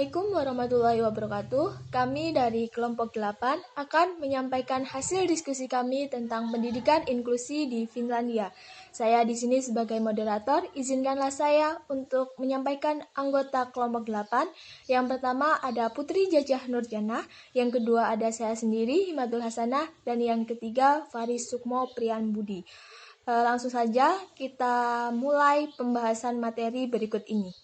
Assalamualaikum warahmatullahi wabarakatuh. Kami dari kelompok 8 akan menyampaikan hasil diskusi kami tentang pendidikan inklusi di Finlandia. Saya di sini sebagai moderator, izinkanlah saya untuk menyampaikan anggota kelompok 8. Yang pertama ada Putri Jajah Nurjana, yang kedua ada saya sendiri, Himatul Hasanah, dan yang ketiga Faris Sukmo Priyan Budi. Langsung saja kita mulai pembahasan materi berikut ini.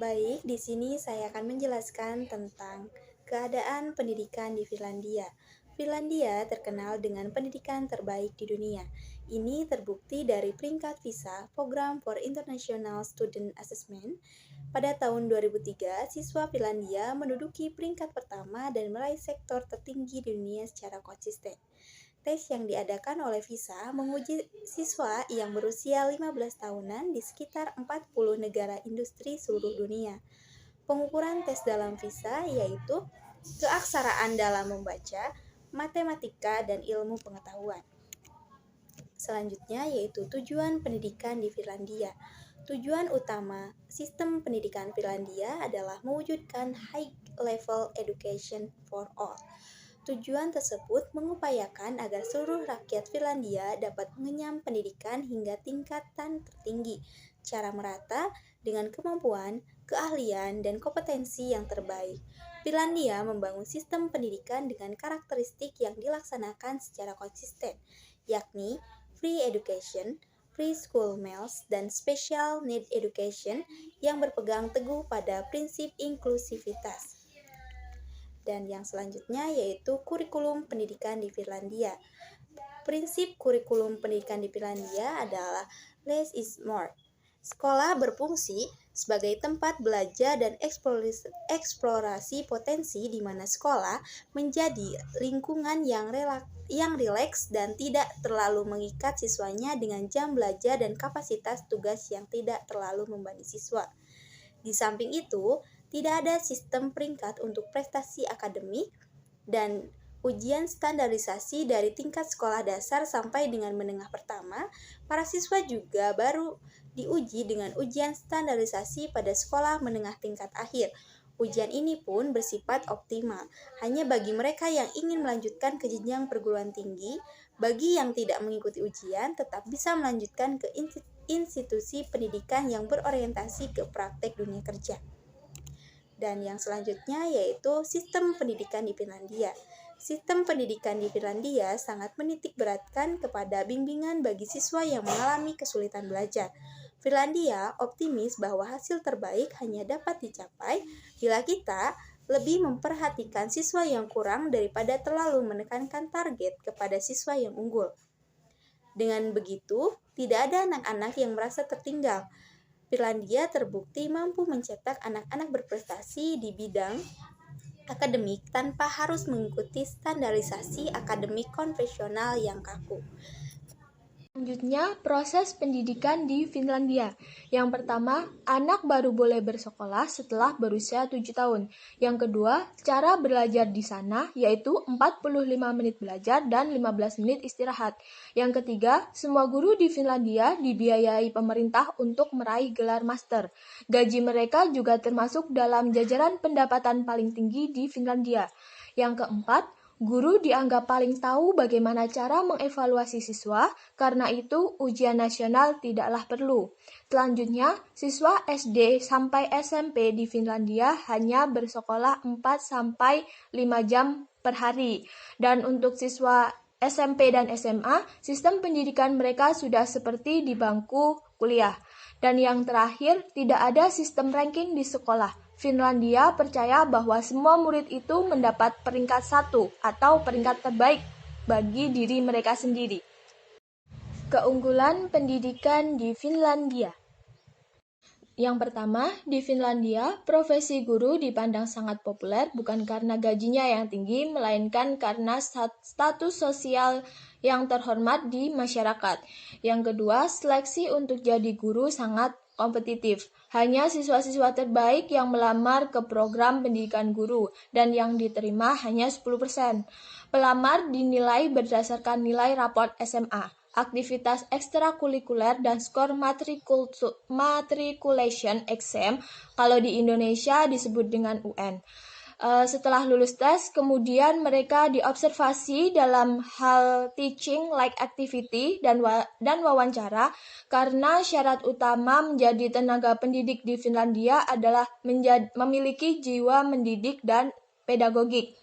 Baik, di sini saya akan menjelaskan tentang keadaan pendidikan di Finlandia. Finlandia terkenal dengan pendidikan terbaik di dunia. Ini terbukti dari peringkat PISA, Program for International Student Assessment. Pada tahun 2003, siswa Finlandia menduduki peringkat pertama dan meraih sektor tertinggi di dunia secara konsisten. Tes yang diadakan oleh VISA menguji siswa yang berusia 15 tahunan di sekitar 40 negara industri seluruh dunia. Pengukuran tes dalam VISA yaitu keaksaraan dalam membaca, matematika, dan ilmu pengetahuan. Selanjutnya yaitu tujuan pendidikan di Finlandia. Tujuan utama sistem pendidikan Finlandia adalah mewujudkan high level education for all. Tujuan tersebut mengupayakan agar seluruh rakyat Finlandia dapat mengenyam pendidikan hingga tingkatan tertinggi, secara merata dengan kemampuan, keahlian, dan kompetensi yang terbaik. Finlandia membangun sistem pendidikan dengan karakteristik yang dilaksanakan secara konsisten, yakni free education, free school meals, dan special need education yang berpegang teguh pada prinsip inklusivitas. Dan yang selanjutnya yaitu kurikulum pendidikan di Finlandia. Prinsip kurikulum pendidikan di Finlandia adalah less is more. Sekolah berfungsi sebagai tempat belajar dan eksplorasi potensi di mana sekolah menjadi lingkungan yang rileks dan tidak terlalu mengikat siswanya dengan jam belajar dan kapasitas tugas yang tidak terlalu membebani siswa. Di samping itu, tidak ada sistem peringkat untuk prestasi akademik dan ujian standarisasi dari tingkat sekolah dasar sampai dengan menengah pertama. Para siswa juga baru diuji dengan ujian standarisasi pada sekolah menengah tingkat akhir. Ujian ini pun bersifat optimal, hanya bagi mereka yang ingin melanjutkan ke jenjang perguruan tinggi. Bagi yang tidak mengikuti ujian, tetap bisa melanjutkan ke institusi pendidikan yang berorientasi ke praktek dunia kerja. Dan yang selanjutnya yaitu sistem pendidikan di Finlandia. Sistem pendidikan di Finlandia sangat menitik beratkan kepada bimbingan bagi siswa yang mengalami kesulitan belajar. Finlandia optimis bahwa hasil terbaik hanya dapat dicapai bila kita lebih memperhatikan siswa yang kurang daripada terlalu menekankan target kepada siswa yang unggul. Dengan begitu, tidak ada anak-anak yang merasa tertinggal. Finlandia terbukti mampu mencetak anak-anak berprestasi di bidang akademik tanpa harus mengikuti standarisasi akademik konvensional yang kaku. Selanjutnya, proses pendidikan di Finlandia. Yang pertama, anak baru boleh bersekolah setelah berusia 7 tahun. Yang kedua, cara belajar di sana yaitu 45 menit belajar dan 15 menit istirahat. Yang ketiga, semua guru di Finlandia dibiayai pemerintah untuk meraih gelar master. Gaji mereka juga termasuk dalam jajaran pendapatan paling tinggi di Finlandia. Yang keempat, guru dianggap paling tahu bagaimana cara mengevaluasi siswa, karena itu ujian nasional tidaklah perlu. Selanjutnya, siswa SD sampai SMP di Finlandia hanya bersekolah 4-5 jam per hari. Dan untuk siswa SMP dan SMA, sistem pendidikan mereka sudah seperti di bangku kuliah. Dan yang terakhir, tidak ada sistem ranking di sekolah. Finlandia percaya bahwa semua murid itu mendapat peringkat 1 atau peringkat terbaik bagi diri mereka sendiri. Keunggulan pendidikan di Finlandia. Yang pertama, di Finlandia, profesi guru dipandang sangat populer bukan karena gajinya yang tinggi, melainkan karena status sosial yang terhormat di masyarakat. Yang kedua, seleksi untuk jadi guru sangat kompetitif. Hanya siswa-siswa terbaik yang melamar ke program pendidikan guru dan yang diterima hanya 10%. Pelamar dinilai berdasarkan nilai raport SMA. aktivitas ekstrakurikuler, dan skor matriculation exam, kalau di Indonesia disebut dengan UN. Setelah lulus tes, kemudian mereka diobservasi dalam hal teaching like activity dan wawancara, karena syarat utama menjadi tenaga pendidik di Finlandia adalah memiliki jiwa mendidik dan pedagogik.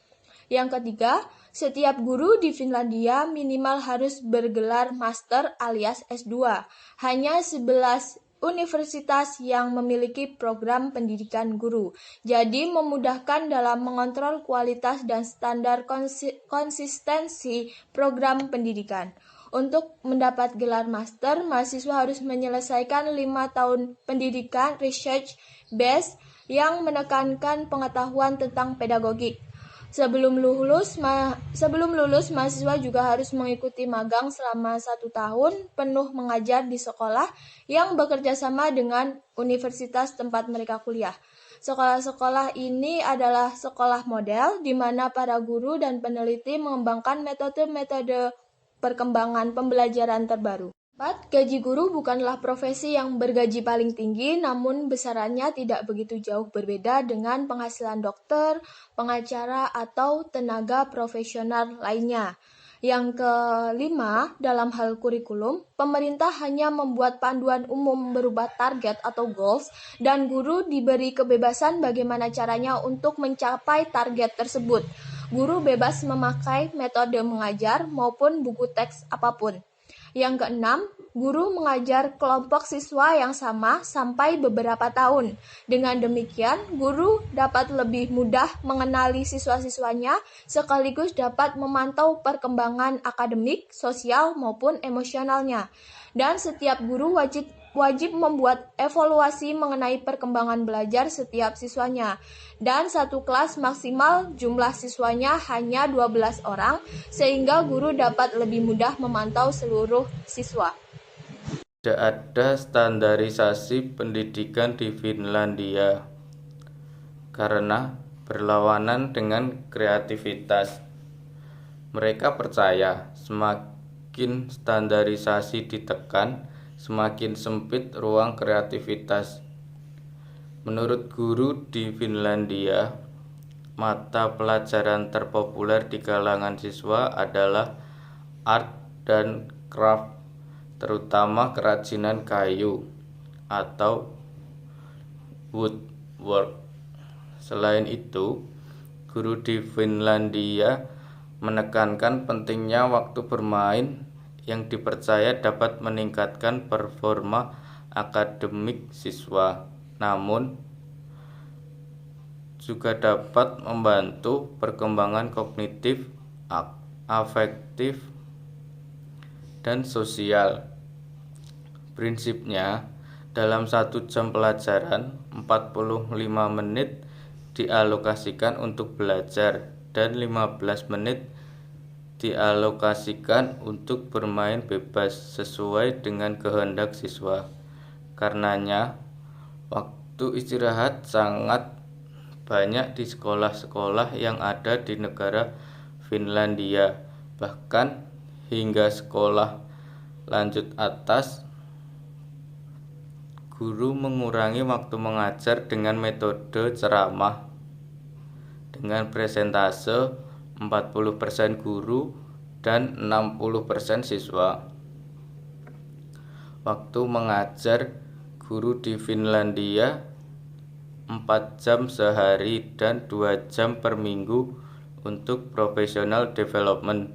Yang ketiga, setiap guru di Finlandia minimal harus bergelar master alias S2. Hanya 11 universitas yang memiliki program pendidikan guru. Jadi memudahkan dalam mengontrol kualitas dan standar konsistensi program pendidikan. Untuk mendapat gelar master, mahasiswa harus menyelesaikan 5 tahun pendidikan research base yang menekankan pengetahuan tentang pedagogik. Sebelum lulus, mahasiswa juga harus mengikuti magang selama 1 tahun penuh mengajar di sekolah yang bekerja sama dengan universitas tempat mereka kuliah. Sekolah-sekolah ini adalah sekolah model di mana para guru dan peneliti mengembangkan metode-metode perkembangan pembelajaran terbaru. 4. Gaji guru bukanlah profesi yang bergaji paling tinggi, namun besarannya tidak begitu jauh berbeda dengan penghasilan dokter, pengacara, atau tenaga profesional lainnya. Yang kelima, dalam hal kurikulum, pemerintah hanya membuat panduan umum berupa target atau goals, dan guru diberi kebebasan bagaimana caranya untuk mencapai target tersebut. Guru bebas memakai metode mengajar maupun buku teks apapun. Yang keenam, guru mengajar kelompok siswa yang sama sampai beberapa tahun. Dengan demikian, guru dapat lebih mudah mengenali siswa-siswanya sekaligus dapat memantau perkembangan akademik, sosial, maupun emosionalnya. Dan setiap guru wajib membuat evaluasi mengenai perkembangan belajar setiap siswanya. Dan satu kelas maksimal jumlah siswanya hanya 12 orang, sehingga guru dapat lebih mudah memantau seluruh siswa. Tidak ada standarisasi pendidikan di Finlandia karena berlawanan dengan kreativitas. Mereka percaya semakin standarisasi ditekan, semakin sempit ruang kreativitas. Menurut guru di Finlandia, mata pelajaran terpopuler di kalangan siswa adalah art dan craft, terutama kerajinan kayu atau woodwork. Selain itu, guru di Finlandia menekankan pentingnya waktu bermain yang dipercaya dapat meningkatkan performa akademik siswa, namun juga dapat membantu perkembangan kognitif, afektif, dan sosial. Prinsipnya, dalam 1 jam pelajaran, 45 menit dialokasikan untuk belajar dan 15 menit dialokasikan untuk bermain bebas sesuai dengan kehendak siswa. Karenanya, waktu istirahat sangat banyak di sekolah-sekolah yang ada di negara Finlandia, bahkan hingga sekolah lanjut atas. Guru mengurangi waktu mengajar dengan metode ceramah dengan presentase 40% guru dan 60% siswa. Waktu mengajar guru di Finlandia 4 jam sehari dan 2 jam per minggu untuk professional development.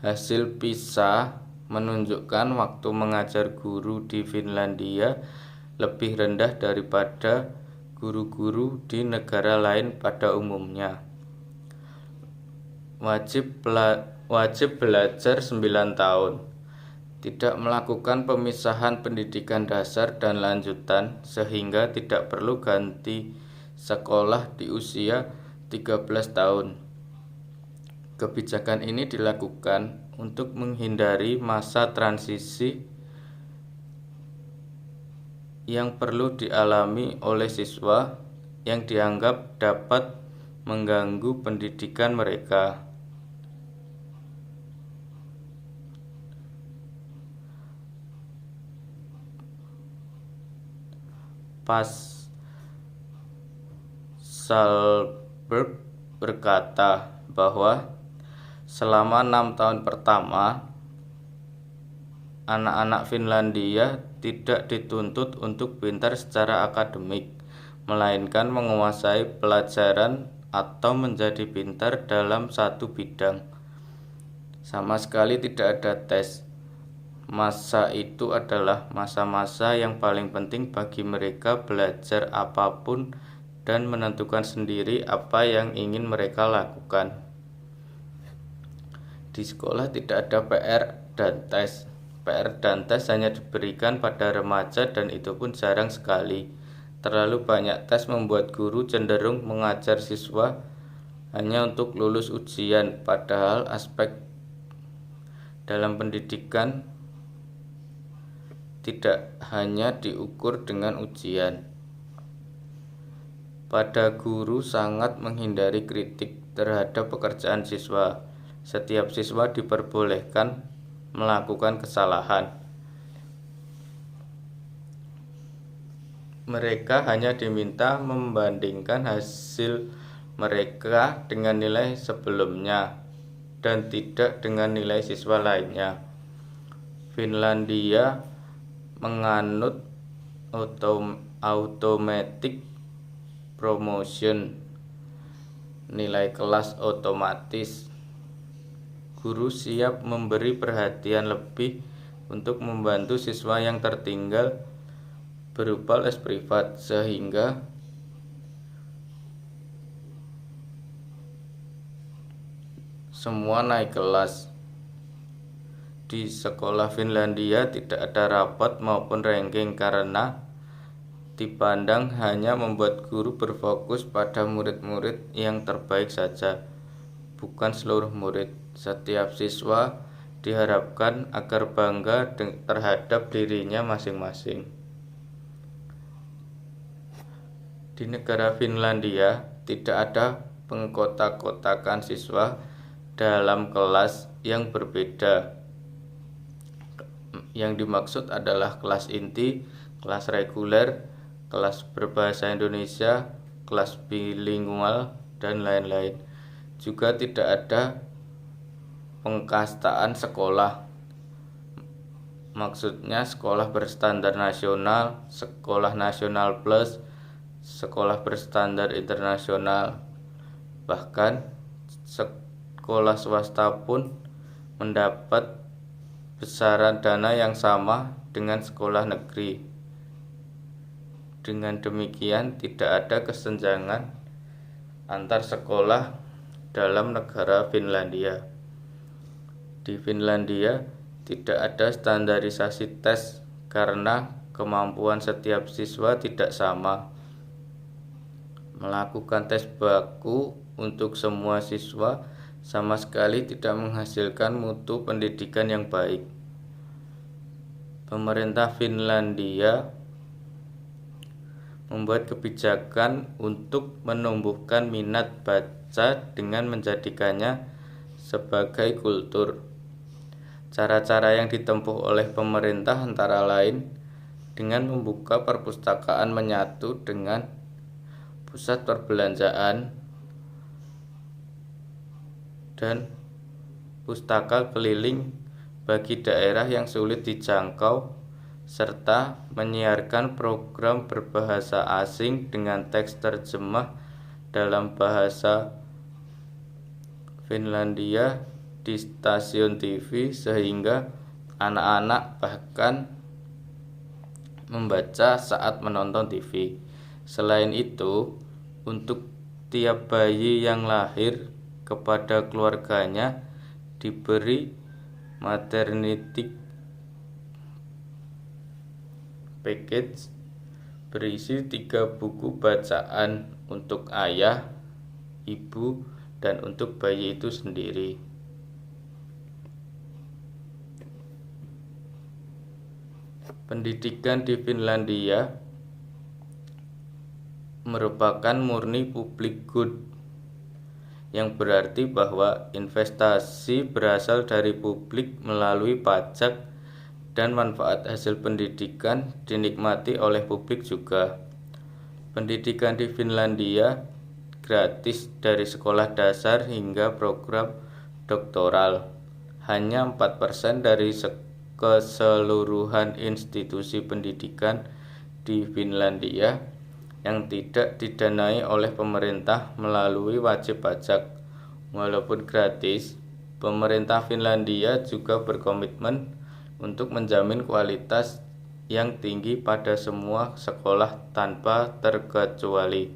Hasil PISA menunjukkan waktu mengajar guru di Finlandia lebih rendah daripada guru-guru di negara lain pada umumnya. Wajib belajar 9 tahun. Tidak melakukan pemisahan pendidikan dasar dan lanjutan sehingga tidak perlu ganti sekolah di usia 13 tahun. Kebijakan ini dilakukan untuk menghindari masa transisi yang perlu dialami oleh siswa yang dianggap dapat mengganggu pendidikan mereka. Salberg berkata bahwa selama 6 tahun pertama, anak-anak Finlandia tidak dituntut untuk pintar secara akademik, melainkan menguasai pelajaran atau menjadi pintar dalam satu bidang. Sama sekali tidak ada tes. Masa itu adalah masa-masa yang paling penting bagi mereka belajar apapun dan menentukan sendiri apa yang ingin mereka lakukan. Di sekolah tidak ada PR dan tes. PR dan tes hanya diberikan pada remaja dan itu pun jarang sekali. Terlalu banyak tes membuat guru cenderung mengajar siswa hanya untuk lulus ujian, padahal aspek dalam pendidikan tidak hanya diukur dengan ujian. Pada guru sangat menghindari kritik terhadap pekerjaan siswa. Setiap siswa diperbolehkan melakukan kesalahan. Mereka hanya diminta membandingkan hasil mereka dengan nilai sebelumnya dan tidak dengan nilai siswa lainnya. Finlandia menganut automatic promotion, nilai kelas otomatis. Guru siap memberi perhatian lebih untuk membantu siswa yang tertinggal berupa les privat sehingga semua naik kelas. Di sekolah Finlandia tidak ada rapot maupun ranking karena dipandang hanya membuat guru berfokus pada murid-murid yang terbaik saja, bukan seluruh murid. Setiap siswa diharapkan agar bangga terhadap dirinya masing-masing. Di negara Finlandia tidak ada pengkotak-kotakan siswa dalam kelas yang berbeda. Yang dimaksud adalah kelas inti, kelas reguler, kelas berbahasa Indonesia, kelas bilingual, dan lain-lain. Juga tidak ada pengkastaan sekolah. Maksudnya sekolah berstandar nasional, sekolah nasional plus, sekolah berstandar internasional. Bahkan sekolah swasta pun mendapat besaran dana yang sama dengan sekolah negeri. Dengan demikian tidak ada kesenjangan antar sekolah dalam negara Finlandia. Di Finlandia tidak ada standarisasi tes karena kemampuan setiap siswa tidak sama. Melakukan tes baku untuk semua siswa sama sekali tidak menghasilkan mutu pendidikan yang baik. Pemerintah Finlandia membuat kebijakan untuk menumbuhkan minat baca dengan menjadikannya sebagai kultur. Cara-cara yang ditempuh oleh pemerintah antara lain dengan membuka perpustakaan menyatu dengan pusat perbelanjaan dan pustaka keliling bagi daerah yang sulit dijangkau, serta menyiarkan program berbahasa asing dengan teks terjemah dalam bahasa Finlandia di stasiun TV sehingga anak-anak bahkan membaca saat menonton TV. Selain itu, untuk tiap bayi yang lahir kepada keluarganya diberi maternity package berisi 3 buku bacaan untuk ayah, ibu, dan untuk bayi itu sendiri. Pendidikan di Finlandia merupakan murni public good, yang berarti bahwa investasi berasal dari publik melalui pajak dan manfaat hasil pendidikan dinikmati oleh publik juga. Pendidikan di Finlandia gratis dari sekolah dasar hingga program doktoral. Hanya 4% dari keseluruhan institusi pendidikan di Finlandia yang tidak didanai oleh pemerintah melalui wajib pajak. Walaupun gratis, pemerintah Finlandia juga berkomitmen untuk menjamin kualitas yang tinggi pada semua sekolah tanpa terkecuali.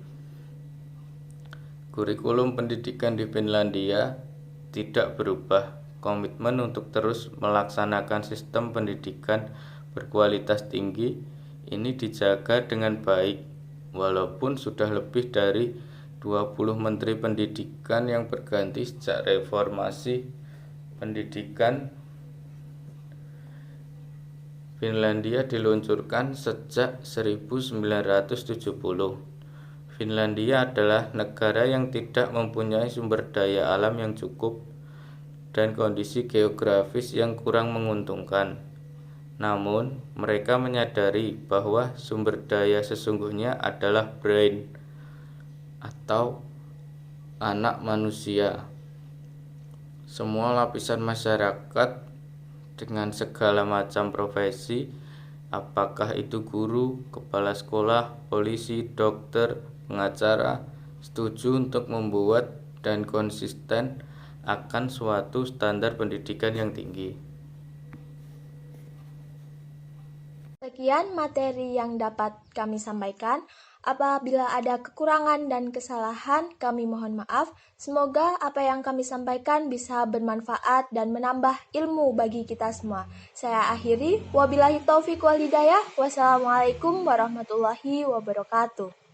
Kurikulum pendidikan di Finlandia tidak berubah. Komitmen untuk terus melaksanakan sistem pendidikan berkualitas tinggi ini dijaga dengan baik, walaupun sudah lebih dari 20 menteri pendidikan yang berganti sejak reformasi pendidikan Finlandia diluncurkan sejak 1970. Finlandia adalah negara yang tidak mempunyai sumber daya alam yang cukup dan kondisi geografis yang kurang menguntungkan. Namun, mereka menyadari bahwa sumber daya sesungguhnya adalah brain atau anak manusia. Semua lapisan masyarakat dengan segala macam profesi, apakah itu guru, kepala sekolah, polisi, dokter, pengacara, setuju untuk membuat dan konsisten akan suatu standar pendidikan yang tinggi. Sekian materi yang dapat kami sampaikan. Apabila ada kekurangan dan kesalahan, kami mohon maaf. Semoga apa yang kami sampaikan bisa bermanfaat dan menambah ilmu bagi kita semua. Saya akhiri. Wabillahi taufiq wal hidayah. Wassalamualaikum warahmatullahi wabarakatuh.